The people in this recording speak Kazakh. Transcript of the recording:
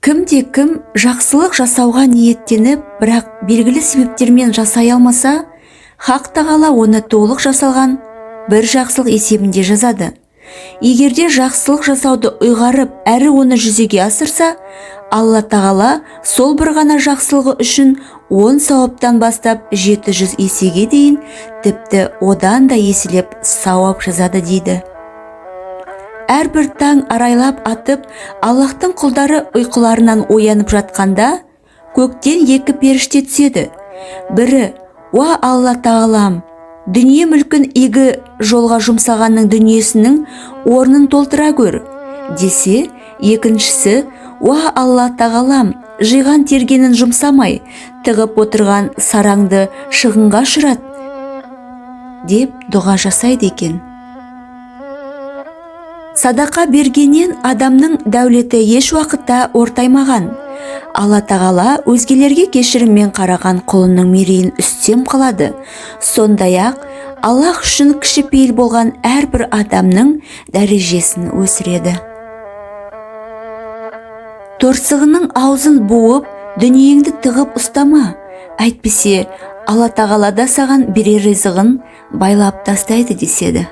Кім жақсылық жасауға ниеттеніп, бірақ белгілі себептермен жасай алмаса, Хақ Тағала оны толық жасалған бір жақсылық есебінде жазады. Егерде жақсылық жасауды ұйғарып, әрі оны жүзеге асырса, Алла Тағала сол бір ғана жақсылығы үшін 10 сауаптан бастап 700 есеге дейін, тіпті одан да еселеп сауап жазады дейді. Әрбір таң арайлап атып, Аллахтың құлдары ұйқыларынан оянып жатқанда, көктен 2 періште түседі. Бірі: «Уа Алла Тағалам, дүние мүлкін игі жолға жұмсағанның дүниесінің орнын толтыра көр» десе, екіншісі: «Уа Алла Тағалам, жиған тергенін жұмсамай, тығып отырған сараңды шығынға ұшырат» деп дұға жасайды екен. Садақа бергеннен адамның дәулеті еш уақытта ортаймаған. Алла Тағала өзгелерге кешіріммен қараған құлының мерейін үстем қылады. Сондай-ақ Аллах үшін кішіпейіл болған әрбір адамның дәрежесін өсіреді. Торсығының аузын буып, дүниеңді тығып ұстама, әйтпесе Алла Тағала да саған берер ризығын байлап тастайды деседі.